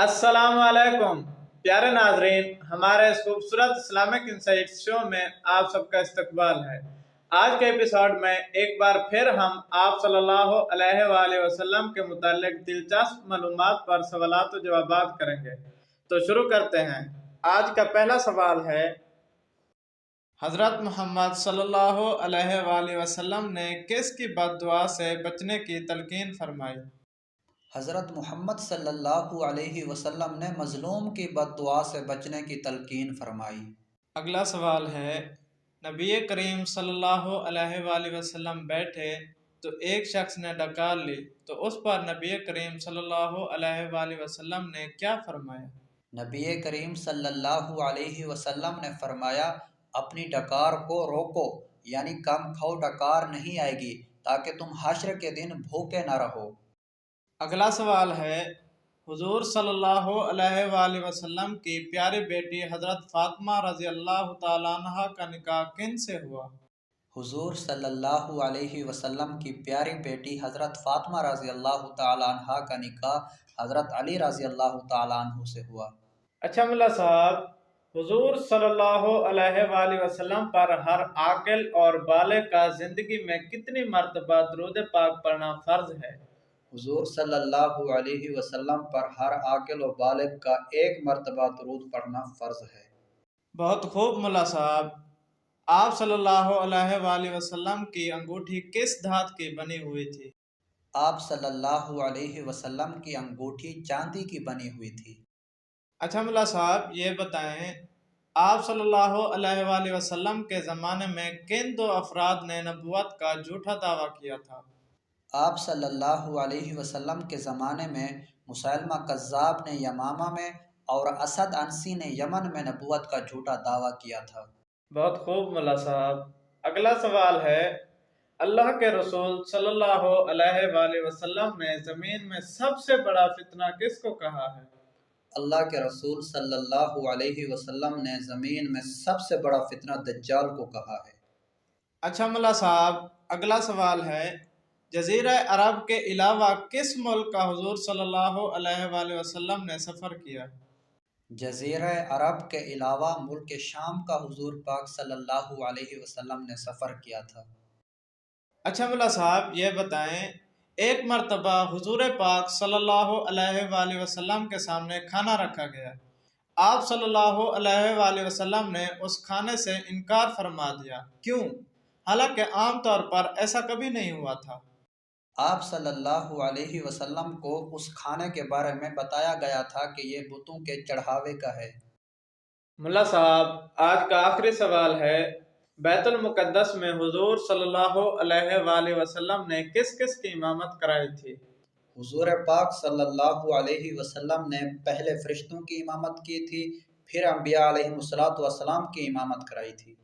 अस्सलाम वालेकुम प्यारे नाजरीन, हमारे इस खूबसूरत इस्लामिक इंसाइट्स शो में आप सबका इस्तकबाल है। आज के एपिसोड में एक बार फिर हम आप सल्लल्लाहु अलैहि वसल्लम के मुतालिक दिलचस्प मालूमात पर सवालात और जवाबात करेंगे। तो शुरू करते हैं। आज का पहला सवाल है, हज़रत मोहम्मद सल्लल्लाहु अलैहि वसल्लम ने किसकी बद्दुआ से बचने की तलकीन फरमाई? हज़रत मुहम्मद सल्लल्लाहु अलैहि वसल्लम ने मज़लूम की बद्दुआ से बचने की तलकीन फरमाई। अगला सवाल है, नबी करीम सल्लल्लाहु अलैहि वसल्लम बैठे तो एक शख्स ने डकार ली, तो उस पर नबी करीम सल्लल्लाहु अलैहि वसल्लम ने क्या फरमाया? नबी करीम सल्लल्लाहु अलैहि वसल्लम ने फरमाया, अपनी डकार को रोको, यानी कम खाओ, डकार नहीं आएगी ताकि तुम हश्र के दिन भूखे न रहो। अगला सवाल है, हुजूर सल्लल्लाहु अलैहि वसल्लम की प्यारी बेटी हज़रत फ़ातिमा रज़ी अल्लाह तआला अन्हा का निकाह किन से हुआ? हुजूर सल्लल्लाहु अलैहि वसल्लम की प्यारी बेटी हज़रत फ़ातिमा रज़ी अल्लाह तआला अन्हा का निकाह हज़रत अली रज़ी अल्लाह तआला अन्हु से हुआ। अच्छा मुल्ला साहब, हुजूर सल्लल्लाहु अलैहि वसल्लम पर हर आकिल और बालिग का ज़िंदगी में कितनी मर्तबा दुरूद पाक पढ़ना फ़र्ज है? हुजूर सल्लल्लाहु अलैहि वसल्लम पर हर आकिल और बालिग का एक मर्तबा दुरूद पढ़ना फ़र्ज है। बहुत खूब मुल्ला साहब। आप सल्लल्लाहु अलैहि वसल्लम की अंगूठी किस धात की बनी हुई थी? आप सल्लल्लाहु अलैहि वसल्लम की अंगूठी चांदी की बनी हुई थी। अच्छा मुल्ला साहब, ये बताएं, आप सल्लल्लाहु अलैहि वसल्लम के ज़माने में किन दो अफराद ने नबुवत का झूठा दावा किया था? आप सल्लल्लाहु अलैहि वसल्लम के ज़माने में मुसैलमा कज़्ज़ाब ने यमामा में और असद अनसी ने यमन में नबुवत का झूठा दावा किया था। बहुत खूब मुल्ला साहब। अगला सवाल है, अल्लाह के रसूल सल्लल्लाहु अलैहि वसल्लम ने ज़मीन में सबसे बड़ा फितना किसको कहा है? अल्लाह के रसूल सल्लल्लाहु अलैहि वसल्लम ने ज़मीन में सबसे बड़ा फितना दज्जाल को कहा है। अच्छा मुल्ला साहब, अगला सवाल है, जज़ीरा अरब के अलावा किस मुल्क का हुजूर सल्लल्लाहु अलैहि वसल्लम ने सफ़र किया? जज़ीरा अरब के अलावा मुल्क शाम का हुजूर पाक सल्लल्लाहु अलैहि वसल्लम ने सफ़र किया था। अच्छा मुल्ला साहब, ये बताएं, एक मर्तबा हुजूर पाक सल्लल्लाहु अलैहि वसल्लम के सामने खाना रखा गया। आप सल्लल्लाहु अलैहि वसल्लम ने उस खाने से इनकार फरमा दिया, क्यों? हालांकि आम तौर पर ऐसा कभी नहीं हुआ था। आप सल्लल्लाहु अलैहि वसल्लम को उस खाने के बारे में बताया गया था कि ये बुतों के चढ़ावे का है। मुल्ला साहब, आज का आखिरी सवाल है, बैतुल मुक़द्दस में हुजूर सल्लल्लाहु अलैहि वसल्लम ने किस किस की इमामत कराई थी? हुजूर पाक सल्लल्लाहु अलैहि वसल्लम ने पहले फरिश्तों की इमामत की थी, फिर अंबिया अलैहिमुस्सलातु वस्सलाम की इमामत कराई थी।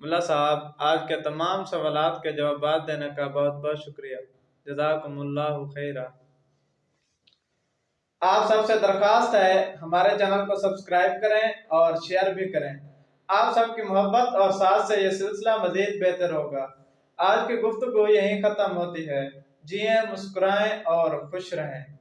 मुल्ला साहब, आज के तमाम सवालात के जवाब देने का बहुत बहुत शुक्रिया। जज़ाकुमुल्लाहु खैरा। आप सबसे दरख्वास्त है, हमारे चैनल को सब्सक्राइब करें और शेयर भी करें। आप सबकी मोहब्बत और साथ से ये सिलसिला मज़ीद बेहतर होगा। आज की गुफ्तगू यहीं ख़त्म होती है। जिएं, मुस्कुराएं और खुश रहें।